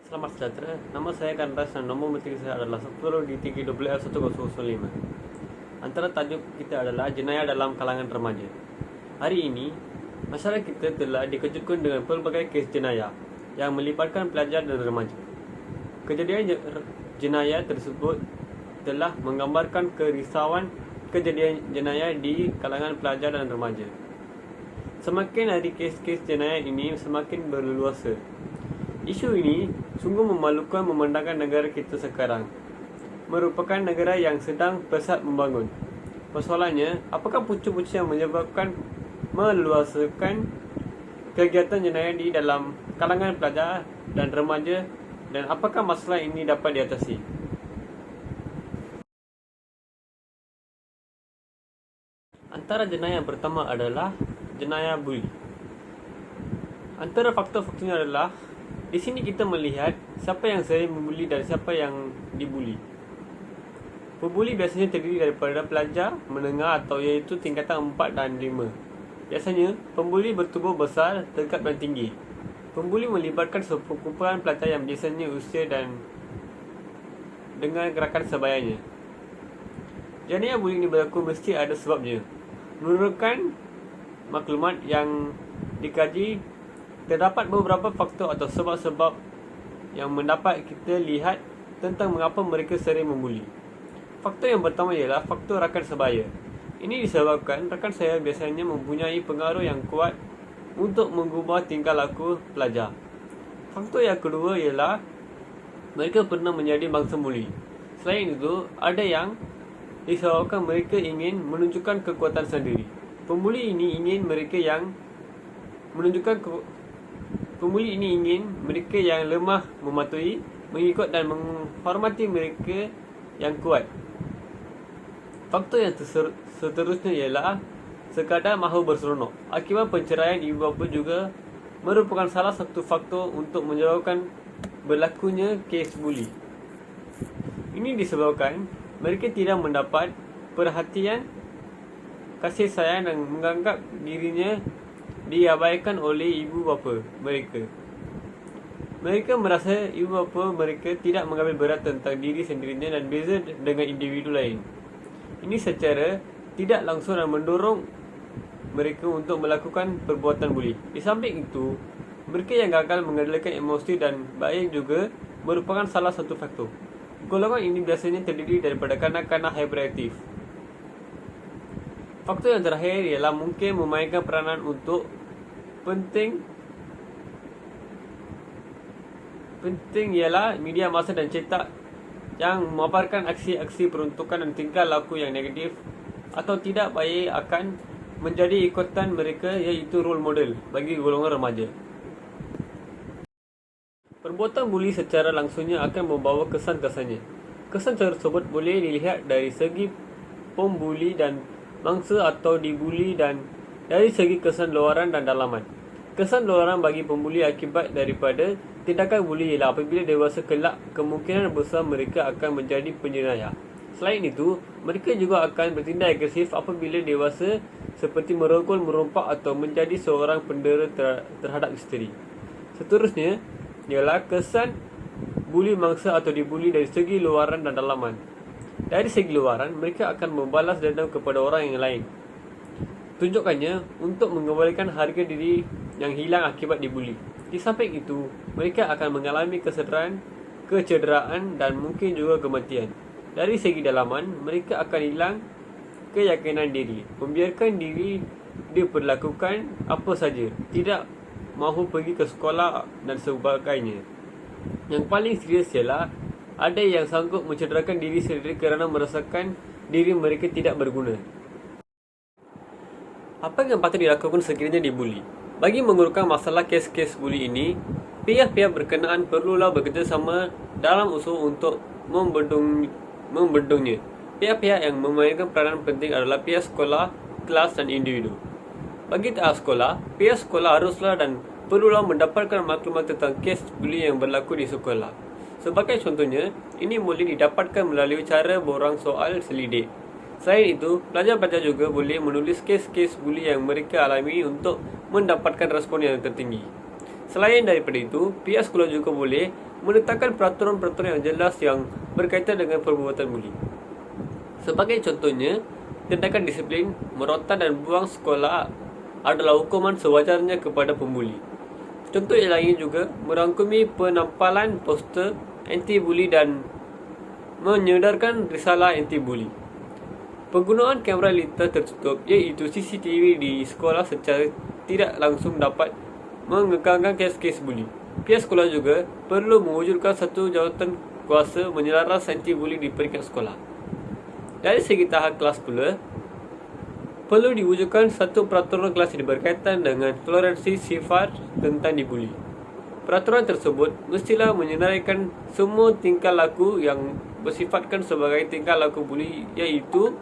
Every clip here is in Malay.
Selamat sejahtera, nama saya Kandas dan nombor menteri saya adalah 10 di 3 1005. Antara tajuk kita adalah jenayah dalam kalangan remaja. Hari ini, masyarakat kita telah dikejutkan dengan pelbagai kes jenayah yang melibatkan pelajar dan remaja. Kejadian jenayah tersebut telah menggambarkan kerisauan kejadian jenayah di kalangan pelajar dan remaja. Semakin hari kes-kes jenayah ini semakin berleluasa. Isu ini sungguh memalukan memandangkan negara kita sekarang. Merupakan negara yang sedang pesat membangun. Persoalannya, apakah punca-punca yang menyebabkan meluasakan kegiatan jenayah di dalam kalangan pelajar dan remaja, dan apakah masalah ini dapat diatasi? Antara jenayah yang pertama adalah jenayah buli. Antara faktor-faktornya adalah di sini kita melihat siapa yang sering membuli dan siapa yang dibuli. Pembuli biasanya terdiri daripada pelajar menengah atau iaitu tingkatan 4 dan 5. Biasanya, pembuli bertubuh besar, tegap dan tinggi. Pembuli melibatkan sekumpulan pelajar yang biasanya usia dan dengan gerakan sebayanya. Jenayah buli ini berlaku mesti ada sebabnya. Menurutkan maklumat yang dikaji, terdapat beberapa faktor atau sebab-sebab yang mendapat kita lihat tentang mengapa mereka sering membuli. Faktor yang pertama ialah faktor rakan sebaya. Ini disebabkan rakan saya biasanya mempunyai pengaruh yang kuat untuk mengubah tingkah laku pelajar. Faktor yang kedua ialah mereka pernah menjadi bangsa buli. Selain itu, ada yang disebabkan mereka ingin menunjukkan kekuatan sendiri. Pembuli ini ingin mereka yang lemah mematuhi, mengikut dan menghormati mereka yang kuat. Faktor yang seterusnya ialah sekadar mahu berseronok. Akibat perceraian ibu bapa juga merupakan salah satu faktor untuk menyebabkan berlakunya kes buli. Ini disebabkan mereka tidak mendapat perhatian, kasih sayang dan menganggap dirinya diabaikan oleh ibu bapa mereka. Mereka merasa ibu bapa mereka tidak mengambil berat tentang diri sendirinya dan beza dengan individu lain. Ini secara tidak langsung dan mendorong mereka untuk melakukan perbuatan buli. Di samping itu, mereka yang gagal mengendalikan emosi dan baik juga merupakan salah satu faktor. Golongan ini biasanya terdiri daripada kanak-kanak hyperaktif. Faktor yang terakhir ialah mungkin memainkan peranan untuk penting ialah media massa dan cetak yang memaparkan aksi-aksi peruntukan dan tingkah laku yang negatif atau tidak baik akan menjadi ikutan mereka, iaitu role model bagi golongan remaja. Perbuatan buli secara langsungnya akan membawa kesan-kesannya. Kesan tersebut boleh dilihat dari segi pembuli dan mangsa atau dibuli dan dari segi kesan luaran dan dalaman. Kesan luaran bagi pembuli akibat daripada tindakan buli ialah apabila dewasa kelak, kemungkinan besar mereka akan menjadi penjenayah. Selain itu, mereka juga akan bertindak agresif apabila dewasa, seperti merogol, merompak atau menjadi seorang pendera terhadap isteri. Seterusnya ialah kesan buli mangsa atau dibuli dari segi luaran dan dalaman. Dari segi luaran, mereka akan membalas dendam kepada orang yang lain. Tunjukkannya untuk mengembalikan harga diri yang hilang akibat dibuli. Di samping itu, mereka akan mengalami kecederaan dan mungkin juga kematian. Dari segi dalaman, mereka akan hilang keyakinan diri, membiarkan diri diperlakukan apa saja, tidak mahu pergi ke sekolah dan sebagainya. Yang paling serius ialah ada yang sanggup mencederakan diri sendiri kerana merasakan diri mereka tidak berguna. Apa yang patut dilakukan sekiranya dibuli? Bagi mengurutkan masalah kes-kes buli ini, pihak-pihak berkenaan perlulah bekerjasama dalam usaha untuk membendungnya. Pihak-pihak yang memainkan peranan penting adalah pihak sekolah, kelas dan individu. Bagi tahap sekolah, pihak sekolah haruslah dan perlulah mendapatkan maklumat tentang kes buli yang berlaku di sekolah. Sebagai contohnya, ini boleh didapatkan melalui cara borang soal selidik. Selain itu, pelajar-pelajar juga boleh menulis kes-kes buli yang mereka alami untuk mendapatkan respon yang tertinggi. Selain daripada itu, pihak sekolah juga boleh menetapkan peraturan-peraturan yang jelas yang berkaitan dengan perbuatan buli. Sebagai contohnya, tindakan disiplin, merotan dan buang sekolah adalah hukuman sewajarnya kepada pembuli. Contoh yang lain juga merangkumi penampalan poster anti-buli dan menyedarkan risalah anti-buli. Penggunaan kamera lintas tertutup iaitu CCTV di sekolah secara tidak langsung dapat mengekangkan kes-kes buli. Pihak sekolah juga perlu mewujudkan satu jawatan kuasa menyelaras anti-buli di peringkat sekolah. Dari segi tahap kelas pula, perlu diwujudkan satu peraturan kelas yang berkaitan dengan toleransi sifat tentang dibuli. Peraturan tersebut mestilah menyenaraikan semua tingkah laku yang bersifatkan sebagai tingkah laku buli, iaitu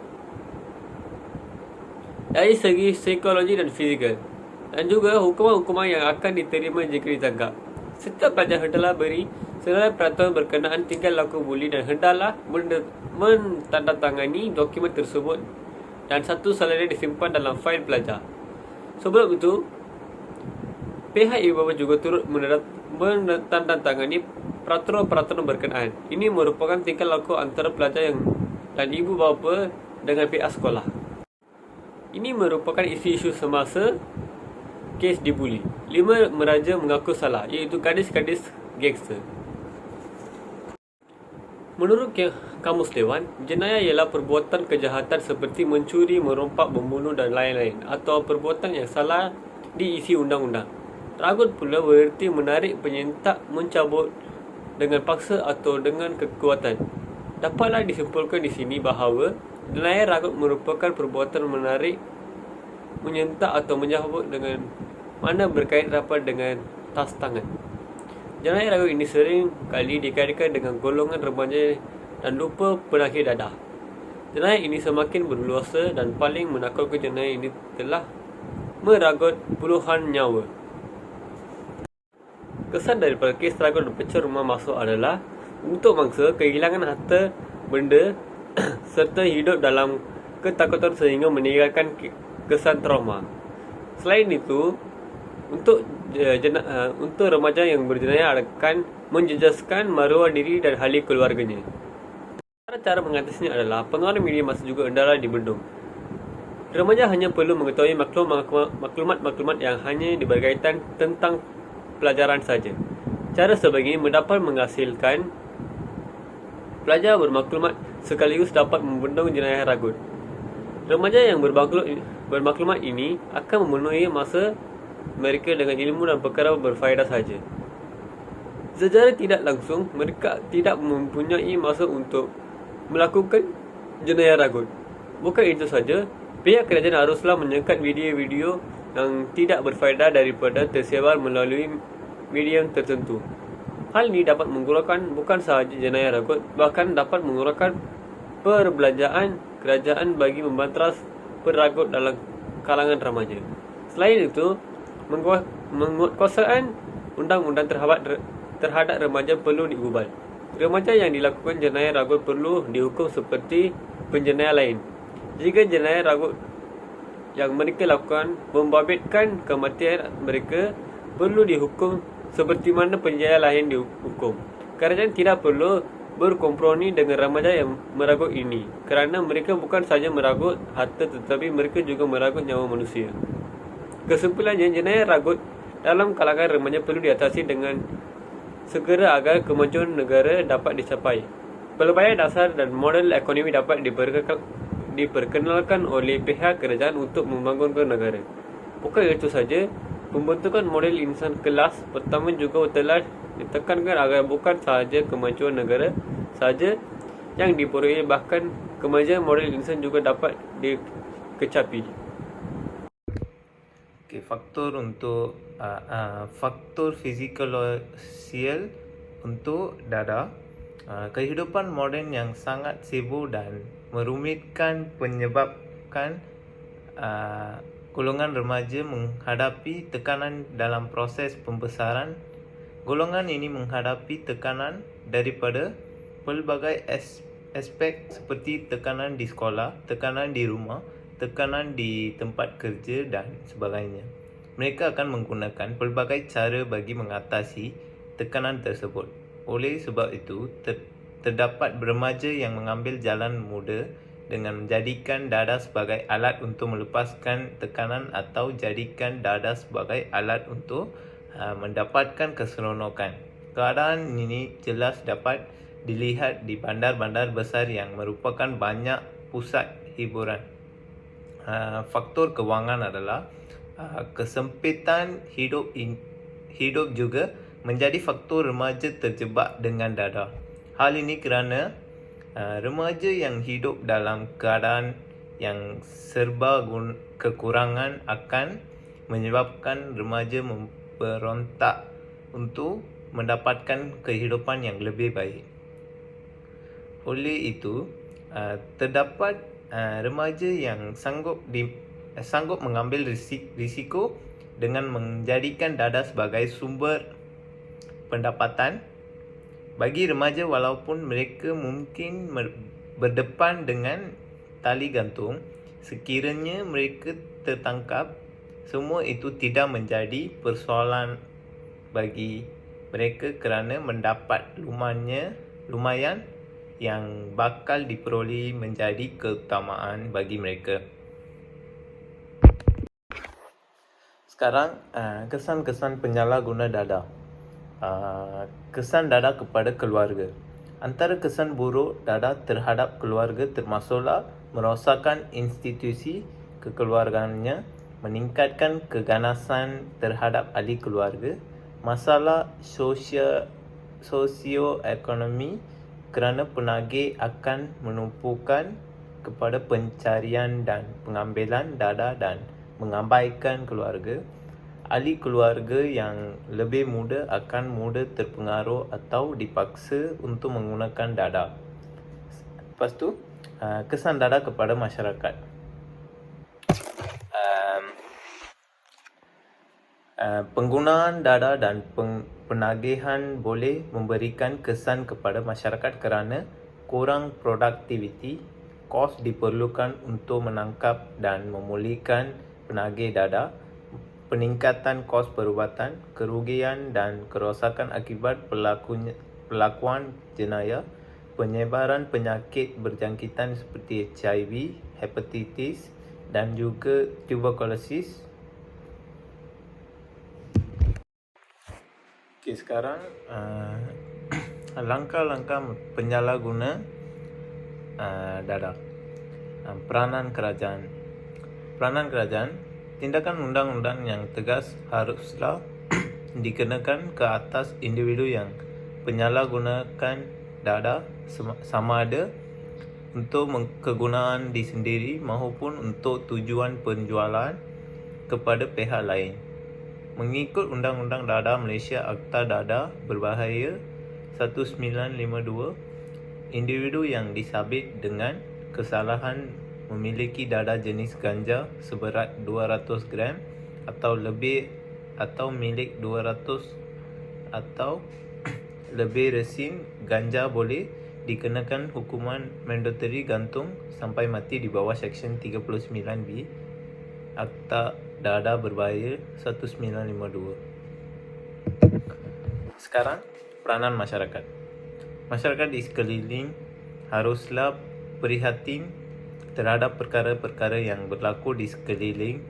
dari segi psikologi dan fizikal, dan juga hukuman-hukuman yang akan diterima jika ditangkap. Setiap pelajar hendaklah beri senarai peraturan berkenaan tingkah laku buli dan hendaklah mentandatangani dokumen tersebut dan satu salahnya disimpan dalam fail pelajar. Sebelum itu, pihak ibu bapa juga turut menandatangani peraturan-peraturan berkenaan. Ini merupakan tingkah laku antara pelajar dan ibu bapa dengan pihak sekolah. Ini merupakan isu-isu semasa kes dibuli. 5 meraja mengaku salah, iaitu gadis-gadis gangster. Menurut Kamus Dewan, jenayah ialah perbuatan kejahatan seperti mencuri, merompak, membunuh dan lain-lain, atau perbuatan yang salah diisi undang-undang. Ragut pula bererti menarik, penyentak, mencabut dengan paksa atau dengan kekuatan. Dapatlah disimpulkan di sini bahawa jenayah ragut merupakan perbuatan menarik, menyentak atau mencabut dengan mana berkait rapat dengan tas tangan. Jenayah ragut ini sering kali dikaitkan dengan golongan remaja dan lupa penyakit dadah. Jenayah ini semakin berluasa dan paling menakutkan jenayah ini telah meragut puluhan nyawa. Kesan daripada kes ragut dan pecah rumah masuk adalah untuk mangsa kehilangan harta benda serta hidup dalam ketakutan sehingga meninggalkan kesan trauma. Selain itu, untuk remaja yang berjenayah akan menjejaskan maruah diri dan ahli keluarganya. Cara mengatasinya adalah pengaruh media massa juga hendaklah dibendung. Remaja hanya perlu mengetahui maklumat-maklumat yang hanya berkaitan tentang pelajaran saja. Cara sebegini mendapat menghasilkan pelajar bermaklumat sekaligus dapat membendung jenayah ragut. Remaja yang bermaklumat ini akan memenuhi masa mereka dengan ilmu dan perkara berfaedah saja. Secara tidak langsung, mereka tidak mempunyai masa untuk melakukan jenayah ragut. Bukan itu saja, pihak kerajaan haruslah menyekat video-video yang tidak berfaedah daripada tersebar melalui medium tertentu. Hal ini dapat mengurangkan bukan sahaja jenayah ragut, bahkan dapat mengurangkan perbelanjaan kerajaan bagi membanteras peragut dalam kalangan remaja. Selain itu, menguatkuasaan undang-undang terhadap remaja perlu diubah. Remaja yang dilakukan jenayah ragut perlu dihukum seperti penjenayah lain. Jika jenayah ragut yang mereka lakukan membabitkan kematian mereka, perlu dihukum seperti mana penjenayah lain dihukum. Kerajaan tidak perlu berkompromi dengan remaja yang meragut ini, kerana mereka bukan sahaja meragut harta tetapi mereka juga meragut nyawa manusia. Kesimpulannya, jenayah ragut dalam kalangan remaja perlu diatasi dengan segera agar kemajuan negara dapat dicapai. Pelbagai dasar dan model ekonomi dapat diperkenalkan oleh pihak kerajaan untuk membangunkan negara. Bukan itu saja, pembentukan model insan kelas pertama juga telah ditekankan agar bukan sahaja kemajuan negara sahaja yang diperoleh, bahkan kemajuan model insan juga dapat dikecapi. Faktor untuk faktor fisikologial untuk dadah. Kehidupan moden yang sangat sibuk dan merumitkan menyebabkan golongan remaja menghadapi tekanan dalam proses pembesaran. Golongan ini menghadapi tekanan daripada pelbagai aspek seperti tekanan di sekolah, tekanan di rumah, tekanan di tempat kerja dan sebagainya. mereka akan menggunakan pelbagai cara bagi mengatasi tekanan tersebut. Oleh sebab itu, terdapat remaja yang mengambil jalan muda dengan menjadikan dada sebagai alat untuk melepaskan tekanan atau jadikan dada sebagai alat untuk mendapatkan keseronokan. Keadaan ini jelas dapat dilihat di bandar-bandar besar yang merupakan banyak pusat hiburan. Faktor kewangan adalah kesempitan hidup juga menjadi faktor remaja terjebak dengan dada. Hal ini kerana remaja yang hidup dalam keadaan yang serba kekurangan akan menyebabkan remaja memberontak untuk mendapatkan kehidupan yang lebih baik. Oleh itu, terdapat remaja yang sanggup mengambil risiko dengan menjadikan dada sebagai sumber pendapatan. Bagi remaja, walaupun mereka mungkin berdepan dengan tali gantung, sekiranya mereka tertangkap, semua itu tidak menjadi persoalan bagi mereka kerana mendapat lumayan yang bakal diperoleh menjadi keutamaan bagi mereka. Sekarang, kesan-kesan penyalahguna dada. Kesan dada kepada keluarga. Antara kesan buruk dada terhadap keluarga termasuklah merosakkan institusi kekeluargaannya, meningkatkan keganasan terhadap ahli keluarga, masalah sosioekonomi kerana penagih akan menumpukan kepada pencarian dan pengambilan dada dan mengabaikan keluarga. Ahli keluarga yang lebih muda akan mudah terpengaruh atau dipaksa untuk menggunakan dada. Lepas tu, kesan dada kepada masyarakat. Penggunaan dada dan penagihan boleh memberikan kesan kepada masyarakat kerana kurang produktiviti, kos diperlukan untuk menangkap dan memulihkan penagih dada, peningkatan kos perubatan, kerugian dan kerosakan akibat pelakuan jenayah, penyebaran penyakit berjangkitan seperti HIV, hepatitis dan juga tuberkulosis. Okay, sekarang langkah-langkah penyalahguna dada. Peranan kerajaan. Tindakan undang-undang yang tegas haruslah dikenakan ke atas individu yang penyalahgunakan dada, sama ada untuk kegunaan di sendiri maupun untuk tujuan penjualan kepada pihak lain. Mengikut Undang-Undang Dada Malaysia Akta Dada Berbahaya 1952, individu yang disabit dengan kesalahan memiliki dada jenis ganja seberat 200 gram atau lebih atau milik 200 atau lebih resin ganja boleh dikenakan hukuman mandatory gantung sampai mati di bawah Seksyen 39B Akta Dada Berbahaya 1952. Sekarang, peranan masyarakat. Masyarakat di sekeliling haruslah prihatin terhadap perkara-perkara yang berlaku di sekeliling.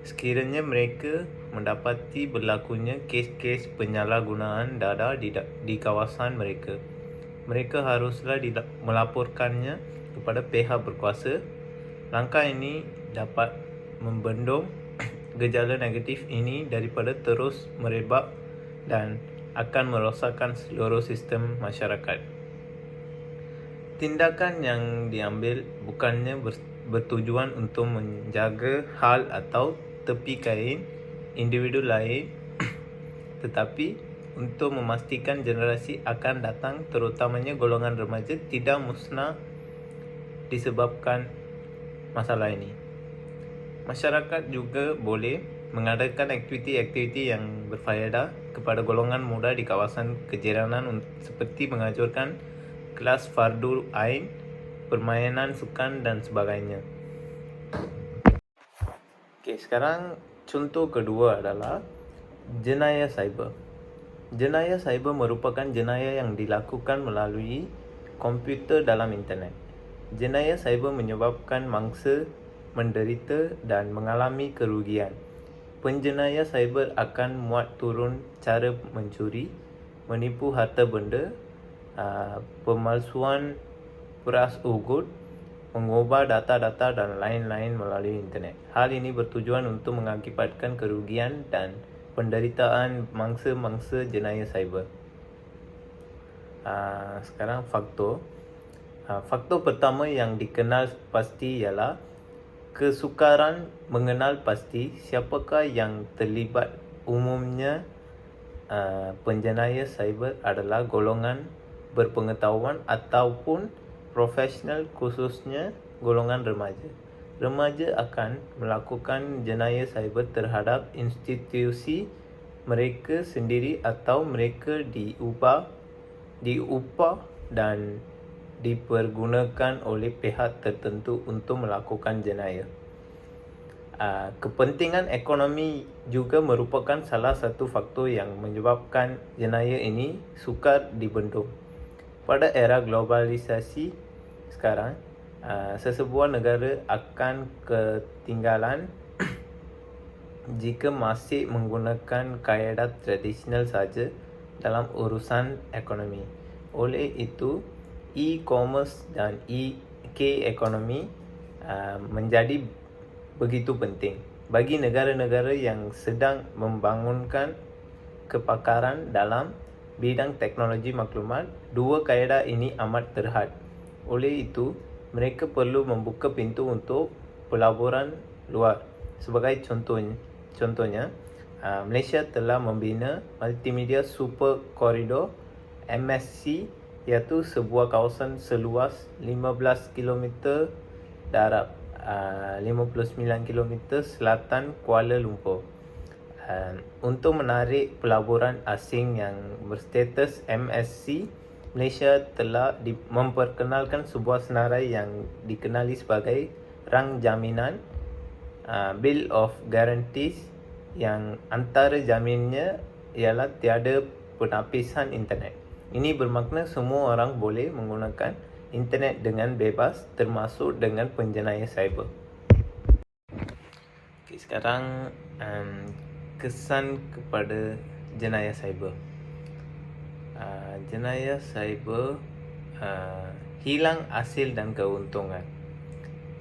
Sekiranya mereka mendapati berlakunya kes-kes penyalahgunaan dada di kawasan mereka, mereka haruslah melaporkannya kepada pihak berkuasa. Langkah ini dapat membendung gejala negatif ini daripada terus merebak dan akan merosakkan seluruh sistem masyarakat. Tindakan yang diambil bukannya bertujuan untuk menjaga hal atau tepikan individu lain, tetapi untuk memastikan generasi akan datang, terutamanya golongan remaja, tidak musnah disebabkan masalah ini. Masyarakat juga boleh mengadakan aktiviti-aktiviti yang berfaedah kepada golongan muda di kawasan kejiranan seperti menganjurkan kelas fardul ain, permainan sukan dan sebagainya. Okey, sekarang contoh kedua adalah jenayah cyber. Jenayah cyber merupakan jenayah yang dilakukan melalui komputer dalam internet. Jenayah cyber menyebabkan mangsa menderita dan mengalami kerugian. Penjenayah cyber akan muat turun cara mencuri, menipu harta benda, pemalsuan peras ugut, mengubah data-data dan lain-lain melalui internet. Hal ini bertujuan untuk mengakibatkan kerugian dan penderitaan mangsa-mangsa jenayah cyber. Sekarang faktor. Faktor pertama yang dikenal pasti ialah kesukaran mengenal pasti siapakah yang terlibat. Umumnya penjenayah cyber adalah golongan berpengetahuan ataupun profesional, khususnya golongan remaja. Remaja akan melakukan jenayah cyber terhadap institusi mereka sendiri atau mereka diupah dan dipergunakan oleh pihak tertentu untuk melakukan jenayah. Kepentingan ekonomi juga merupakan salah satu faktor yang menyebabkan jenayah ini sukar dibendung. Pada era globalisasi sekarang, sesebuah negara akan ketinggalan jika masih menggunakan kaedah tradisional saja dalam urusan ekonomi. Oleh itu, e-commerce dan e-ekonomi menjadi begitu penting bagi negara-negara yang sedang membangunkan kepakaran dalam bidang teknologi maklumat. Dua kaedah ini amat terhad. Oleh itu, mereka perlu membuka pintu untuk pelaburan luar. Sebagai contohnya, Malaysia telah membina Multimedia Super Corridor MSC, iaitu sebuah kawasan seluas 15 km darab 59 km selatan Kuala Lumpur untuk menarik pelaburan asing yang berstatus MSC. Malaysia telah memperkenalkan sebuah senarai yang dikenali sebagai Rang Jaminan, Bill of Guarantees, yang antara jaminnya ialah tiada penapisan internet. Ini bermakna semua orang boleh menggunakan internet dengan bebas, termasuk dengan penjenayah cyber. Okay, sekarang kesan kepada jenayah cyber. Jenayah cyber hilang hasil dan keuntungan.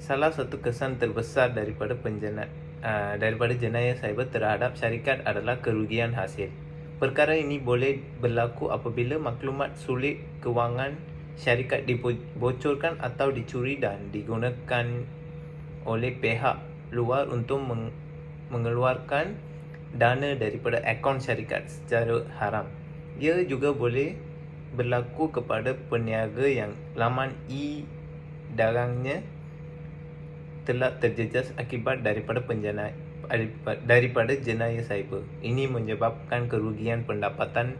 Salah satu kesan terbesar daripada jenayah cyber terhadap syarikat adalah kerugian hasil. Perkara ini boleh berlaku apabila maklumat sulit kewangan syarikat dibocorkan atau dicuri dan digunakan oleh pihak luar untuk mengeluarkan dana daripada akaun syarikat secara haram. Ia juga boleh berlaku kepada peniaga yang laman e-dagangnya telah terjejas akibat daripada jenayah cyber. Ini menyebabkan kerugian pendapatan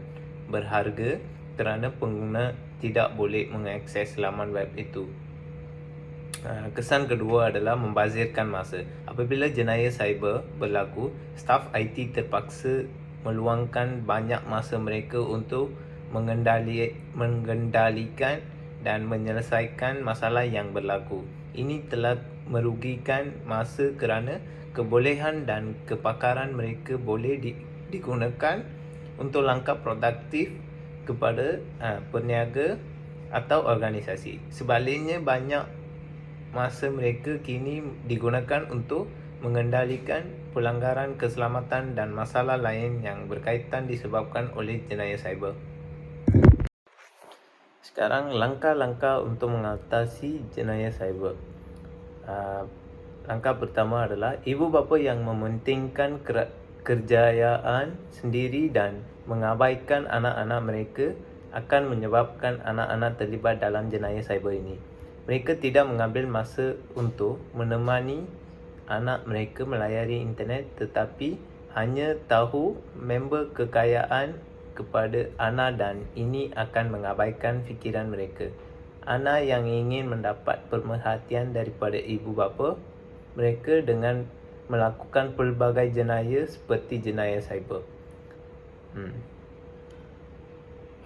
berharga kerana pengguna tidak boleh mengakses laman web itu. Kesan kedua adalah membazirkan masa. Apabila jenayah cyber berlaku, staf IT terpaksa meluangkan banyak masa mereka untuk mengendalikan dan menyelesaikan masalah yang berlaku. Ini telah merugikan masa kerana kebolehan dan kepakaran mereka boleh digunakan untuk langkah produktif kepada peniaga atau organisasi. Sebaliknya, banyak masa mereka kini digunakan untuk mengendalikan pelanggaran keselamatan dan masalah lain yang berkaitan disebabkan oleh jenayah cyber. Sekarang, langkah-langkah untuk mengatasi jenayah cyber. Langkah pertama adalah ibu bapa yang mementingkan kerjayaan sendiri dan mengabaikan anak-anak mereka akan menyebabkan anak-anak terlibat dalam jenayah cyber ini. Mereka tidak mengambil masa untuk menemani anak mereka melayari internet, tetapi hanya tahu member kekayaan kepada anak, dan ini akan mengabaikan fikiran mereka. Anak yang ingin mendapat perhatian daripada ibu bapa mereka dengan melakukan pelbagai jenayah seperti jenayah cyber.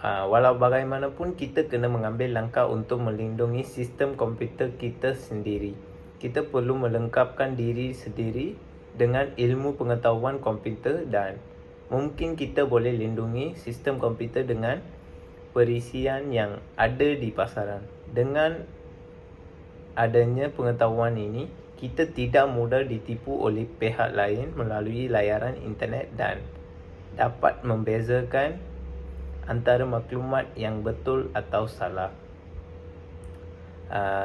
Walau bagaimanapun kita kena mengambil langkah untuk melindungi sistem komputer kita sendiri. Kita perlu melengkapkan diri sendiri dengan ilmu pengetahuan komputer dan mungkin kita boleh lindungi sistem komputer dengan perisian yang ada di pasaran. Dengan adanya pengetahuan ini, kita tidak mudah ditipu oleh pihak lain melalui layaran internet dan dapat membezakan antara maklumat yang betul atau salah.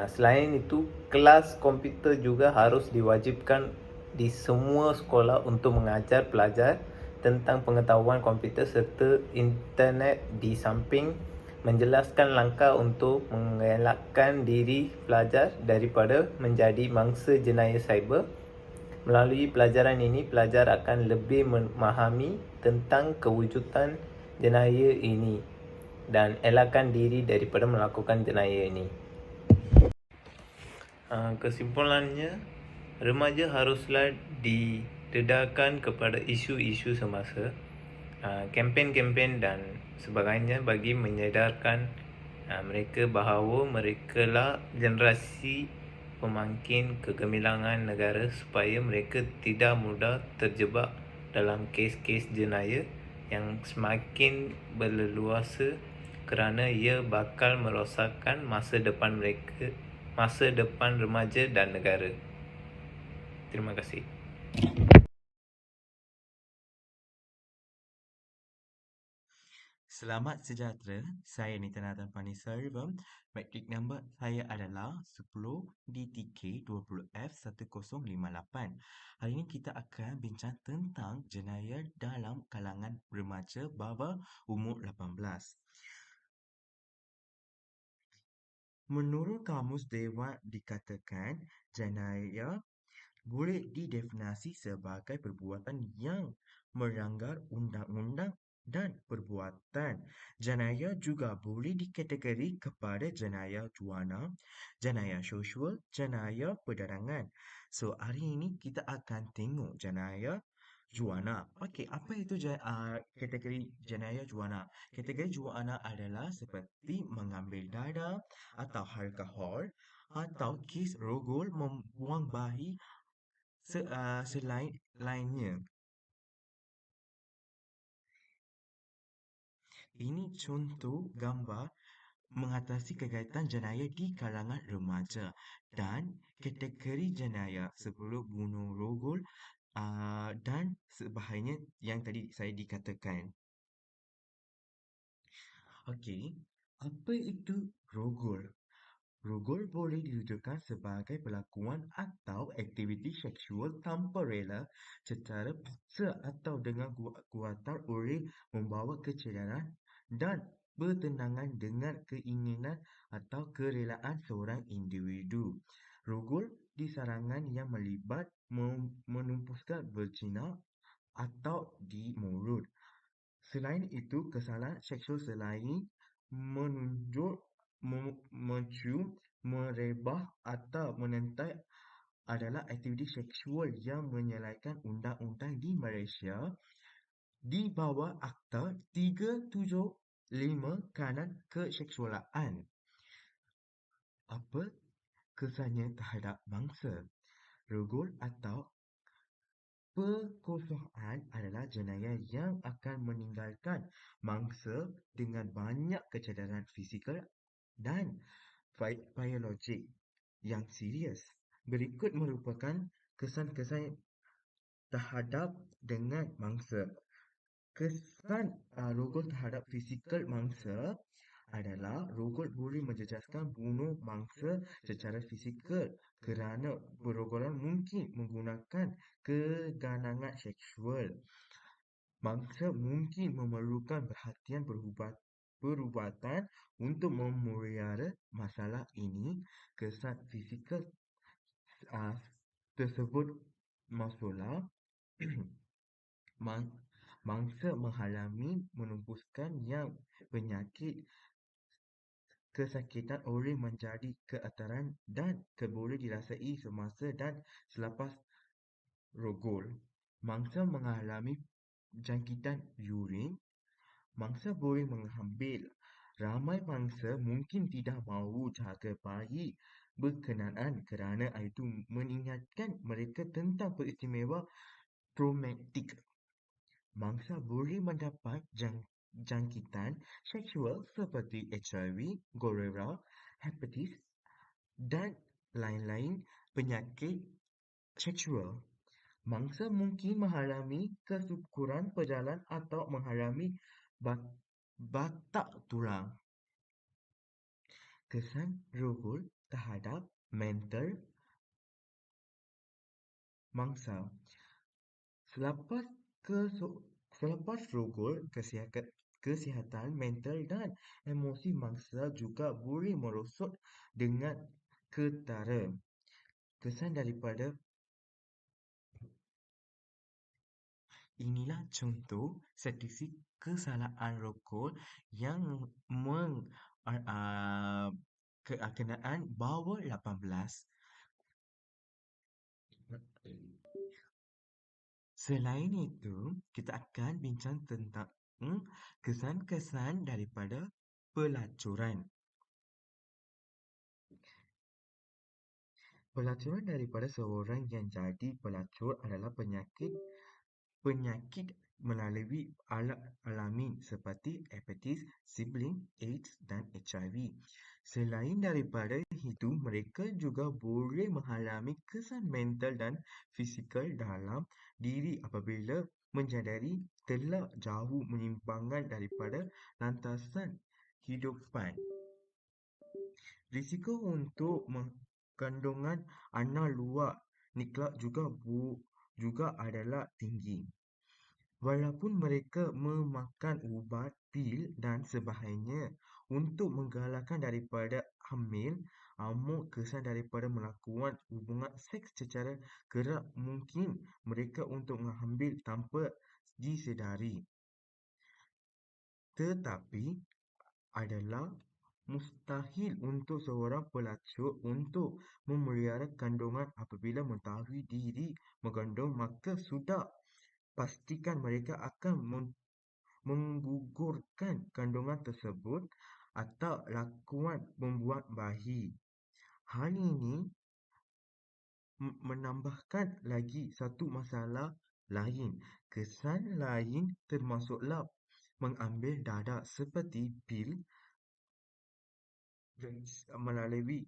Selain itu, kelas komputer juga harus diwajibkan di semua sekolah untuk mengajar pelajar tentang pengetahuan komputer serta internet di samping menjelaskan langkah untuk mengelakkan diri pelajar daripada menjadi mangsa jenayah cyber. Melalui pelajaran ini, pelajar akan lebih memahami tentang kewujudan jenayah ini dan elakkan diri daripada melakukan jenayah ini. Kesimpulannya, remaja haruslah didedahkan kepada isu-isu semasa, kempen-kempen dan sebagainya bagi menyedarkan mereka bahawa merekalah generasi pemangkin kegemilangan negara supaya mereka tidak mudah terjebak dalam kes-kes jenayah yang semakin berleluasa kerana ia bakal merosakkan masa depan mereka, masa depan remaja dan negara. Terima kasih. Selamat sejahtera, saya Nitanathan Panisarvam. Matrik number saya adalah 10 DTK 20F1058. Hari ini kita akan bincang tentang jenayah dalam kalangan remaja bawah umur 18. Menurut Kamus Dewan dikatakan, jenayah boleh didefinisi sebagai perbuatan yang melanggar undang-undang dan perbuatan jenayah juga boleh dikategori kepada jenayah juana, jenayah sosial, jenayah perdagangan. So, hari ini kita akan tengok jenayah juana. Okey, apa itu kategori jenayah juana? Kategori juana adalah seperti mengambil darah atau alkohol atau kes rogol membuang bayi selain lainnya. Ini contoh gambar mengatasi kegiatan jenayah di kalangan remaja dan kategori jenayah sebelum bunuh rogol dan sebagainya yang tadi saya dikatakan. Okey, apa itu rogol? Rogol boleh dirujukan sebagai perlakuan atau aktiviti seksual tanpa rela secara paksa atau dengan kuatan oleh membawa kecederaan dan bertentangan dengan keinginan atau kerelaan seorang individu. Rogol disarankan yang melibat menumpuskan berzina atau di mulut. Selain itu, kesalahan seksual selain menunjuk, mencium, merebah atau menentai adalah aktiviti seksual yang menyalahi undang-undang di Malaysia di bawah Akta 375 kanan keseksualan. Apa kesannya terhadap mangsa? Rogol atau perkosaan adalah jenayah yang akan meninggalkan mangsa dengan banyak kecederaan fizikal dan biologik yang serius. Berikut merupakan kesan-kesan terhadap dengan mangsa. Kesan rogol terhadap fizikal mangsa adalah rogol boleh menjejaskan bunuh mangsa secara fizikal kerana perogolan mungkin menggunakan keganangan seksual. Mangsa mungkin memerlukan perhatian perubatan untuk memelihara masalah ini. Kesan fizikal tersebut masalah mangsa mengalami menumpuskan yang penyakit kesakitan oleh menjadi keataran dan boleh dirasai semasa dan selepas rogol. Mangsa mengalami jangkitan urin, mangsa boleh mengambil. Ramai mangsa mungkin tidak mahu jaga bayi berkenaan kerana itu mengingatkan mereka tentang peristiwa traumatik. Mangsa boleh mendapat jangkitan seksual seperti HIV, golera, hepatitis, dan lain-lain penyakit seksual. Mangsa mungkin mengalami kesukaran berjalan atau mengalami batak tulang. Kesan rogol terhadap mental mangsa. Selepas selepas rogol, kesihatan mental dan emosi mangsa juga boleh merosot dengan ketara. Kesan daripada inilah contoh statistik kesalahan rogol yang kenaan bawah 18. Selain itu, kita akan bincang tentang kesan-kesan daripada pelacuran. Pelacuran daripada seorang yang jadi pelacur adalah penyakit melalui alat alami seperti hepatitis, sibling, AIDS dan HIV. Selain daripada itu, mereka juga boleh mengalami kesan mental dan fizikal dalam diri apabila menyadari telah jauh menyimpangkan daripada lantasan hidupan. Risiko untuk kandungan anak luar nikah juga adalah tinggi. Walaupun mereka memakan ubat, pil dan sebagainya untuk menggalakkan daripada hamil, kesan daripada melakukan hubungan seks secara kerap mungkin mereka untuk mengambil tanpa disedari. Tetapi adalah mustahil untuk seorang pelacur untuk memelihara kandungan apabila mengetahui diri mengandung, maka sudah pastikan mereka akan menggugurkan kandungan tersebut atau lakukan membuat bayi. Hal ini menambahkan lagi satu masalah lain. Kesan lain termasuklah mengambil darah seperti pil melalui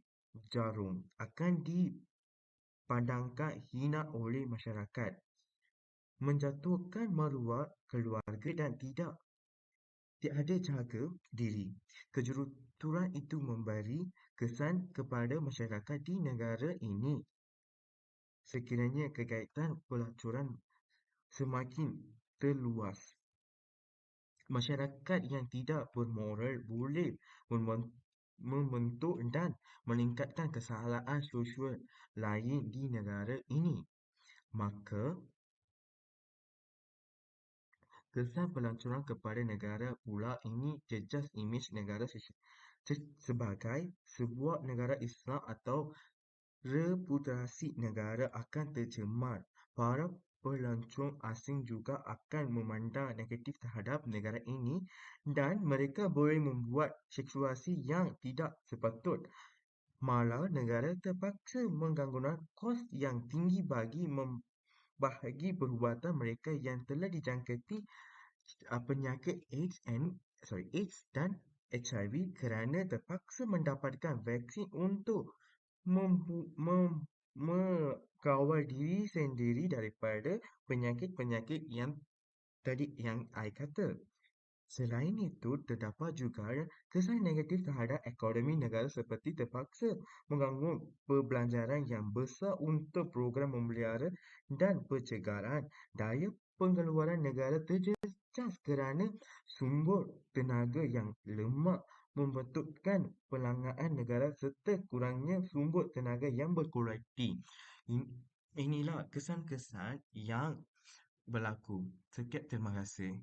jarum akan dipandangkan hina oleh masyarakat, menjatuhkan maruah keluarga dan tiada jaga diri. Kejuruteraan itu memberi kesan kepada masyarakat di negara ini. Sekiranya kegiatan pelacuran semakin terluas, masyarakat yang tidak bermoral boleh membentuk dan meningkatkan kesalahan sosial lain di negara ini. Maka, kesan pelacuran kepada negara pula ini jejas imej negara sebagai sebuah negara Islam atau reputasi negara akan tercemar. Para pelancong asing juga akan memandang negatif terhadap negara ini dan mereka boleh membuat spekulasi yang tidak sepatut. Malah negara terpaksa mengganggukan kos yang tinggi bagi membahagi perubatan mereka yang telah dijangkiti penyakit AIDS dan HIV kerana terpaksa mendapatkan vaksin untuk mengawal diri sendiri daripada penyakit-penyakit yang tadi yang I kata. Selain itu, terdapat juga kesan negatif terhadap ekonomi negara seperti terpaksa mengganggu perbelanjaran yang besar untuk program memelihara dan pencegahan. Daya pengeluaran negara terjejas kerana sumber tenaga yang lemah, membentukkan perlangaan negara serta kurangnya sumber tenaga yang berkualiti. Inilah kesan-kesan yang berlaku. Sekian, terima kasih.